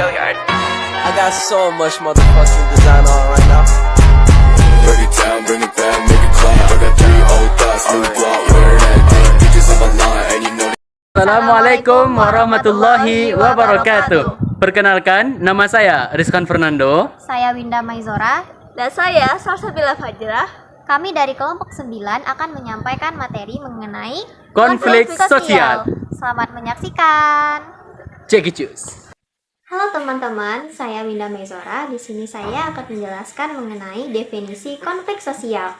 I got so much motherfucking design on right now. Break it down, bring it back, make it clap. I got 3 old thoughts, new block, where that thing. Bitches on my line, and you know. Assalamualaikum warahmatullahi wabarakatuh. Perkenalkan, nama saya Rizkan Fernando. Saya Winda Maizora. Dan saya Salsabila Fajrah. Kami dari kelompok 9 akan menyampaikan materi mengenai Konflik sosial. Selamat menyaksikan. Check it juice. Halo teman-teman, saya Winda Maizora. Di sini saya akan menjelaskan mengenai definisi konflik sosial.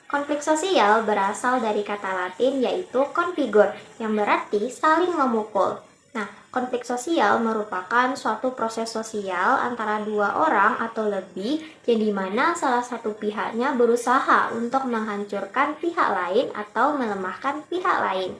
Konflik sosial berasal dari kata Latin yaitu configure, yang berarti saling memukul. Nah, konflik sosial merupakan suatu proses sosial antara dua orang atau lebih yang dimana salah satu pihaknya berusaha untuk menghancurkan pihak lain atau melemahkan pihak lain.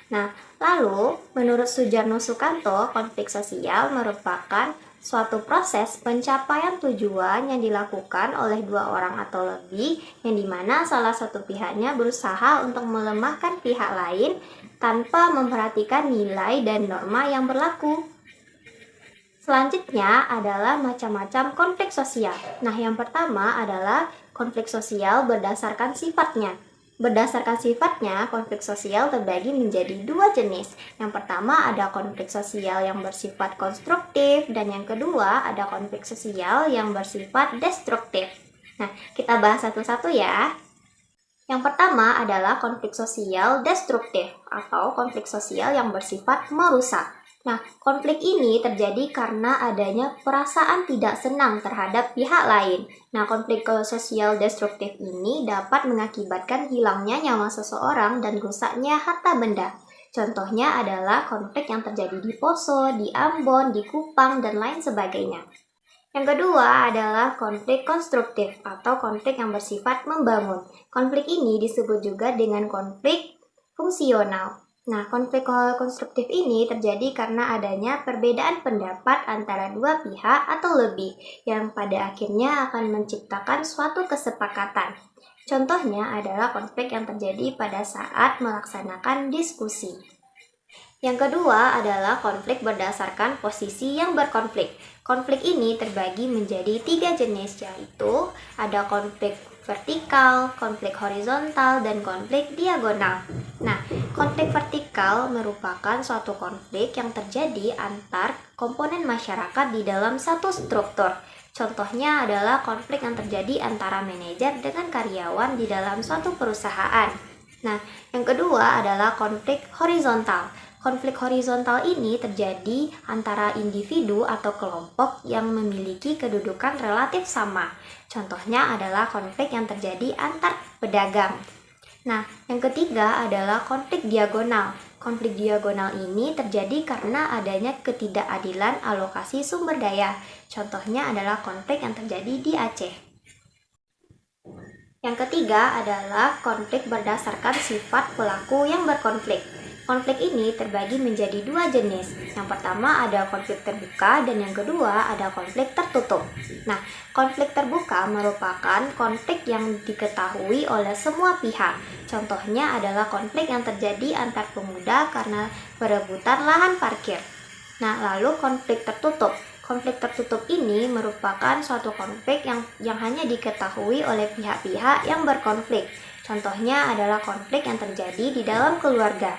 Nah, lalu menurut Sujarno Sukanto, konflik sosial merupakan suatu proses pencapaian tujuan yang dilakukan oleh dua orang atau lebih yang dimana salah satu pihaknya berusaha untuk melemahkan pihak lain tanpa memperhatikan nilai dan norma yang berlaku. Selanjutnya adalah macam-macam konflik sosial. Nah, yang pertama adalah konflik sosial berdasarkan sifatnya. Berdasarkan sifatnya, konflik sosial terbagi menjadi dua jenis. Yang pertama ada konflik sosial yang bersifat konstruktif, dan yang kedua ada konflik sosial yang bersifat destruktif. Nah, kita bahas satu-satu ya. Yang pertama adalah konflik sosial destruktif atau konflik sosial yang bersifat merusak. Nah, konflik ini terjadi karena adanya perasaan tidak senang terhadap pihak lain. Nah, konflik sosial destruktif ini dapat mengakibatkan hilangnya nyawa seseorang dan rusaknya harta benda. Contohnya adalah konflik yang terjadi di Poso, di Ambon, di Kupang, dan lain sebagainya. Yang kedua adalah konflik konstruktif atau konflik yang bersifat membangun. Konflik ini disebut juga dengan konflik fungsional. Nah, konflik konstruktif ini terjadi karena adanya perbedaan pendapat antara dua pihak atau lebih yang pada akhirnya akan menciptakan suatu kesepakatan. Contohnya adalah konflik yang terjadi pada saat melaksanakan diskusi. Yang kedua adalah konflik berdasarkan posisi yang berkonflik. Konflik ini terbagi menjadi 3 jenis, yaitu ada konflik vertikal, konflik horizontal, dan konflik diagonal. Nah, konflik vertikal merupakan suatu konflik yang terjadi antar komponen masyarakat di dalam satu struktur. Contohnya adalah konflik yang terjadi antara manajer dengan karyawan di dalam suatu perusahaan. Nah, yang kedua adalah konflik horizontal. Konflik horizontal ini terjadi antara individu atau kelompok yang memiliki kedudukan relatif sama. Contohnya adalah konflik yang terjadi antar pedagang. Nah, yang ketiga adalah konflik diagonal. Konflik diagonal ini terjadi karena adanya ketidakadilan alokasi sumber daya. Contohnya adalah konflik yang terjadi di Aceh. Yang ketiga adalah konflik berdasarkan sifat pelaku yang berkonflik. Konflik ini terbagi menjadi 2 jenis. Yang pertama ada konflik terbuka dan yang kedua ada konflik tertutup. Nah, konflik terbuka merupakan konflik yang diketahui oleh semua pihak. Contohnya adalah konflik yang terjadi antar pemuda karena perebutan lahan parkir. Nah, lalu konflik tertutup. Konflik tertutup ini merupakan suatu konflik yang hanya diketahui oleh pihak-pihak yang berkonflik. Contohnya adalah konflik yang terjadi di dalam keluarga.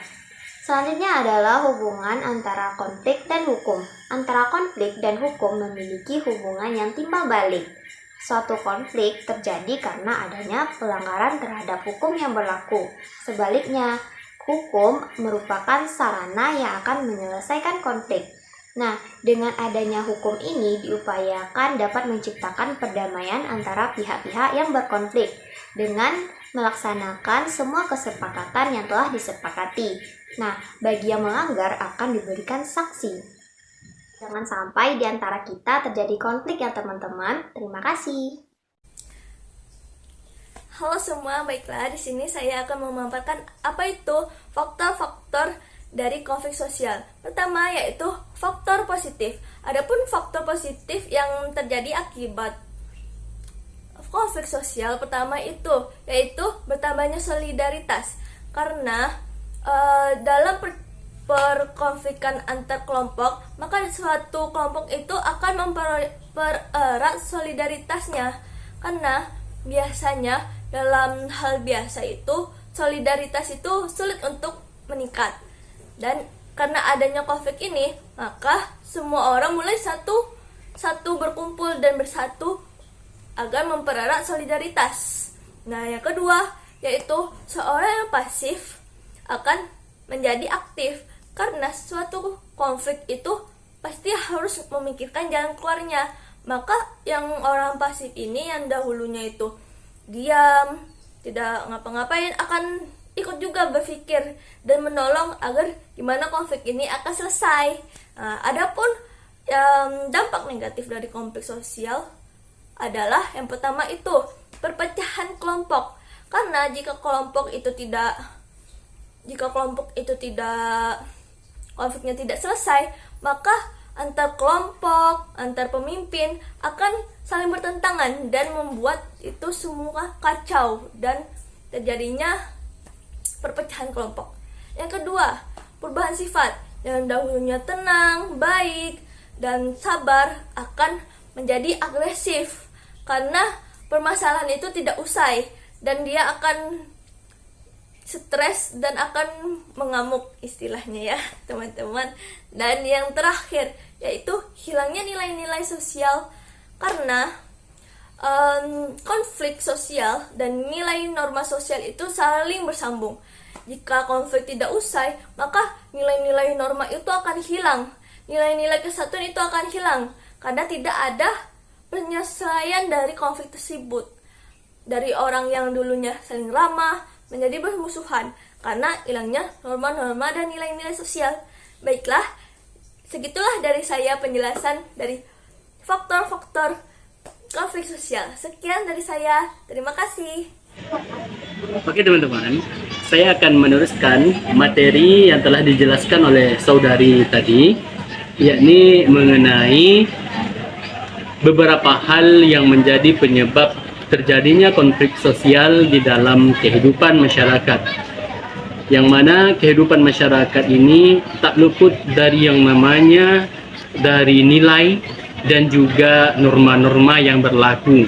Selanjutnya adalah hubungan antara konflik dan hukum. Antara konflik dan hukum memiliki hubungan yang timbal balik. Suatu konflik terjadi karena adanya pelanggaran terhadap hukum yang berlaku. Sebaliknya, hukum merupakan sarana yang akan menyelesaikan konflik. Nah, dengan adanya hukum ini diupayakan dapat menciptakan perdamaian antara pihak-pihak yang berkonflik dengan melaksanakan semua kesepakatan yang telah disepakati. Nah, bagi yang melanggar akan diberikan sanksi. Jangan sampai di antara kita terjadi konflik ya teman-teman. Terima kasih. Halo semua, baiklah di sini saya akan memaparkan apa itu faktor-faktor dari konflik sosial. Pertama yaitu faktor positif. Adapun faktor positif yang terjadi akibat konflik sosial pertama itu yaitu bertambahnya solidaritas karena dalam perkonflikan antar kelompok, maka suatu kelompok itu akan mempererat solidaritasnya. Karena biasanya dalam hal biasa itu solidaritas itu sulit untuk meningkat. Dan karena adanya konflik ini, maka semua orang mulai satu berkumpul dan bersatu agar mempererat solidaritas. Nah, yang kedua yaitu seorang yang pasif akan menjadi aktif, karena suatu konflik itu pasti harus memikirkan jalan keluarnya. Maka yang orang pasif ini yang dahulunya itu diam, tidak ngapa-ngapain, akan ikut juga berpikir dan menolong agar gimana konflik ini akan selesai. Nah, adapun dampak negatif dari konflik sosial adalah yang pertama itu perpecahan kelompok. Karena jika konfliknya tidak selesai, maka antar kelompok, antar pemimpin akan saling bertentangan dan membuat itu semua kacau dan terjadinya perpecahan kelompok. Yang kedua, perubahan sifat. Yang dahulunya tenang, baik, dan sabar akan menjadi agresif karena permasalahan itu tidak usai dan dia akan stres dan akan mengamuk, istilahnya ya teman-teman. Dan yang terakhir yaitu hilangnya nilai-nilai sosial, karena konflik sosial dan nilai norma sosial itu saling bersambung. Jika konflik tidak usai, maka nilai-nilai norma itu akan hilang. Nilai-nilai kesatuan itu akan hilang karena tidak ada penyelesaian dari konflik tersebut. Dari orang yang dulunya saling ramah menjadi bermusuhan karena hilangnya norma-norma dan nilai-nilai sosial. Baiklah, segitulah dari saya penjelasan dari faktor-faktor konflik sosial. Sekian dari saya. Terima kasih. Oke teman-teman, saya akan meneruskan materi yang telah dijelaskan oleh saudari tadi, yakni mengenai beberapa hal yang menjadi penyebab terjadinya konflik sosial di dalam kehidupan masyarakat. Yang mana kehidupan masyarakat ini tak luput dari yang namanya dari nilai dan juga norma-norma yang berlaku.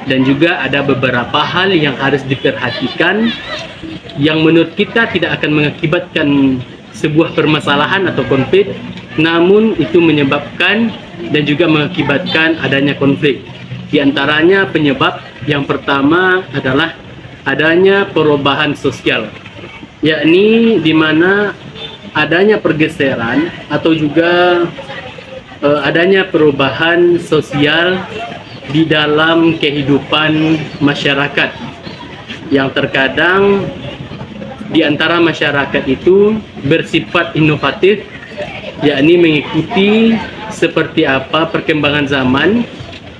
Dan juga ada beberapa hal yang harus diperhatikan yang menurut kita tidak akan mengakibatkan sebuah permasalahan atau konflik, namun itu menyebabkan dan juga mengakibatkan adanya konflik. Di antaranya penyebab yang pertama adalah adanya perubahan sosial, yakni di mana adanya pergeseran atau juga adanya perubahan sosial di dalam kehidupan masyarakat, yang terkadang di antara masyarakat itu bersifat inovatif, yakni mengikuti seperti apa perkembangan zaman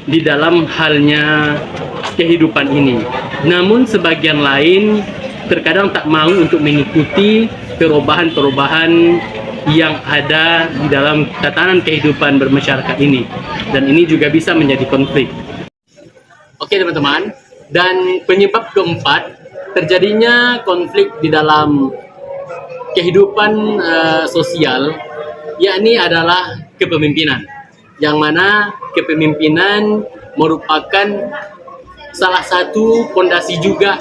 di dalam halnya kehidupan ini. Namun sebagian lain terkadang tak mau untuk mengikuti perubahan-perubahan yang ada di dalam tatanan kehidupan bermasyarakat ini, dan ini juga bisa menjadi konflik. Oke teman-teman, dan penyebab keempat terjadinya konflik di dalam kehidupan sosial, yakni adalah kepemimpinan, yang mana kepemimpinan merupakan salah satu fondasi juga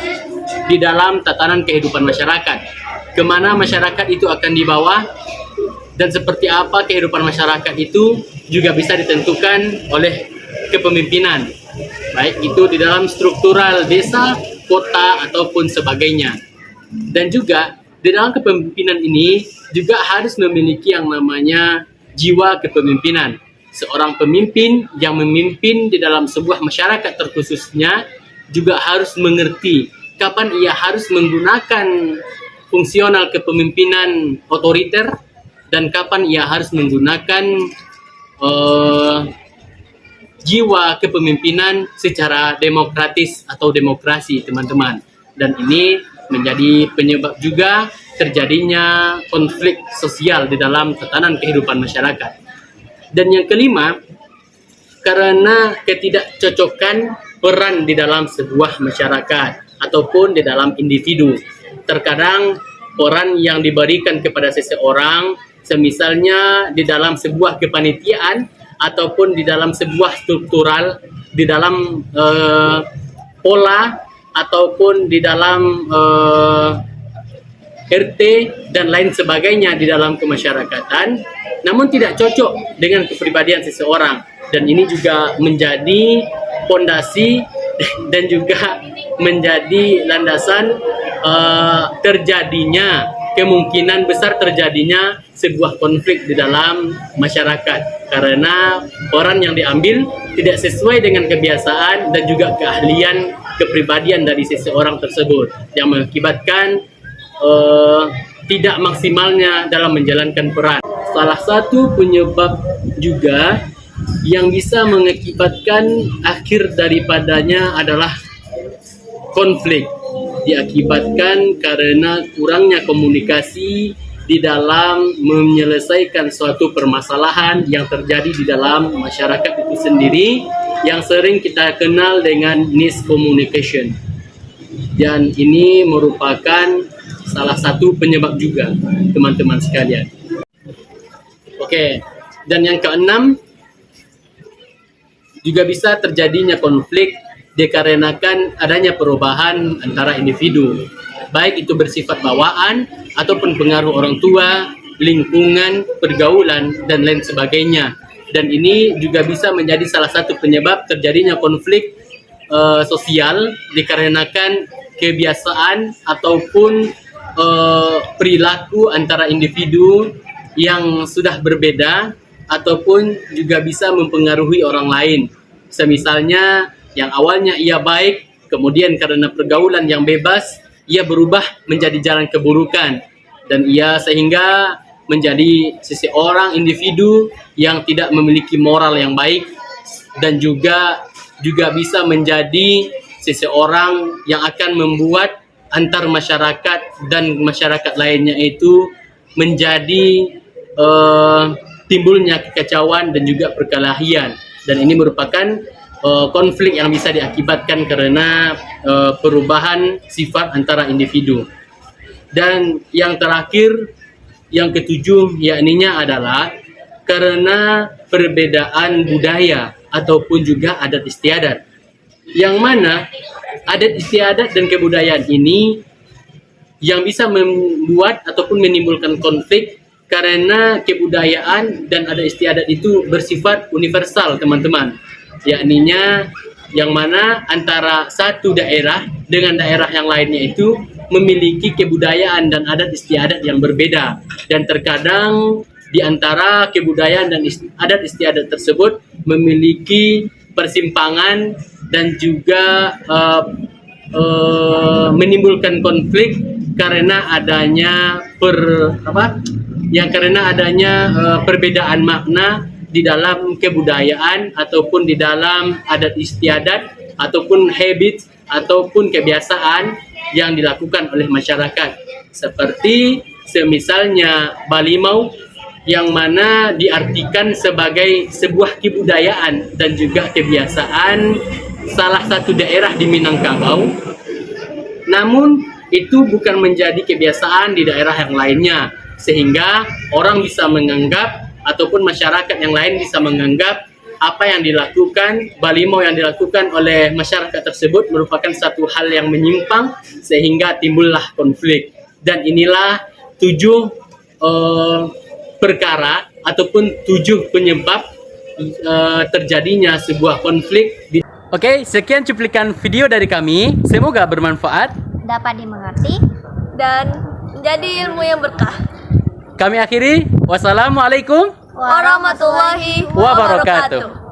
di dalam tatanan kehidupan masyarakat, kemana masyarakat itu akan dibawa. Dan seperti apa kehidupan masyarakat itu juga bisa ditentukan oleh kepemimpinan, baik itu di dalam struktural desa, kota, ataupun sebagainya. Dan juga di dalam kepemimpinan ini juga harus memiliki yang namanya jiwa kepemimpinan. Seorang pemimpin yang memimpin di dalam sebuah masyarakat terkhususnya juga harus mengerti kapan ia harus menggunakan fungsional kepemimpinan otoriter dan kapan ia harus menggunakan jiwa kepemimpinan secara demokratis atau demokrasi, teman-teman. Dan ini menjadi penyebab juga terjadinya konflik sosial di dalam tatanan kehidupan masyarakat. Dan yang kelima, karena ketidakcocokan peran di dalam sebuah masyarakat ataupun di dalam individu. Terkadang peran yang diberikan kepada seseorang Semisalnya di dalam sebuah kepanitiaan ataupun di dalam sebuah struktural, di dalam pola ataupun di dalam RT dan lain sebagainya di dalam kemasyarakatan, namun tidak cocok dengan kepribadian seseorang. Dan ini juga menjadi fondasi dan juga menjadi landasan terjadinya, kemungkinan besar terjadinya sebuah konflik di dalam masyarakat, karena orang yang diambil tidak sesuai dengan kebiasaan dan juga keahlian kepribadian dari seseorang tersebut, yang mengakibatkan tidak maksimalnya dalam menjalankan peran. Salah satu penyebab juga yang bisa mengakibatkan akhir daripadanya adalah konflik, diakibatkan karena kurangnya komunikasi di dalam menyelesaikan suatu permasalahan yang terjadi di dalam masyarakat itu sendiri, yang sering kita kenal dengan miscommunication. Dan ini merupakan salah satu penyebab juga, teman-teman sekalian. Oke, dan yang keenam, juga bisa terjadinya konflik dikarenakan adanya perubahan antara individu, baik itu bersifat bawaan ataupun pengaruh orang tua, lingkungan, pergaulan, dan lain sebagainya. Dan ini juga bisa menjadi salah satu penyebab terjadinya konflik sosial dikarenakan kebiasaan ataupun perilaku antara individu yang sudah berbeda, ataupun juga bisa mempengaruhi orang lain. Semisalnya yang awalnya ia baik, kemudian karena pergaulan yang bebas, ia berubah menjadi jalan keburukan, dan ia sehingga menjadi seseorang individu yang tidak memiliki moral yang baik, dan juga bisa menjadi seseorang yang akan membuat antar masyarakat dan masyarakat lainnya itu menjadi timbulnya kekacauan dan juga perkelahian. Dan ini merupakan konflik yang bisa diakibatkan karena perubahan sifat antara individu. Dan yang terakhir, yang ketujuh, yakninya adalah karena perbedaan budaya ataupun juga adat istiadat, yang mana adat istiadat dan kebudayaan ini yang bisa membuat ataupun menimbulkan konflik, karena kebudayaan dan adat istiadat itu bersifat universal, teman-teman. Yakninya yang mana antara satu daerah dengan daerah yang lainnya itu memiliki kebudayaan dan adat istiadat yang berbeda. Dan terkadang di antara kebudayaan dan adat istiadat tersebut memiliki persimpangan dan juga menimbulkan konflik karena adanya perbedaan makna di dalam kebudayaan ataupun di dalam adat istiadat ataupun habit ataupun kebiasaan yang dilakukan oleh masyarakat. Seperti semisalnya Balimau, yang mana diartikan sebagai sebuah kebudayaan dan juga kebiasaan salah satu daerah di Minangkabau, namun itu bukan menjadi kebiasaan di daerah yang lainnya, sehingga orang bisa menganggap ataupun masyarakat yang lain bisa menganggap apa yang dilakukan, Balimau yang dilakukan oleh masyarakat tersebut merupakan satu hal yang menyimpang, sehingga timbullah konflik. Dan inilah 7 perkara ataupun 7 penyebab terjadinya sebuah konflik. Oke, sekian cuplikan video dari kami. Semoga bermanfaat, Dapat dimengerti. dan menjadi ilmu yang berkah. Kami akhiri. Wassalamualaikum Warahmatullahi wabarakatuh.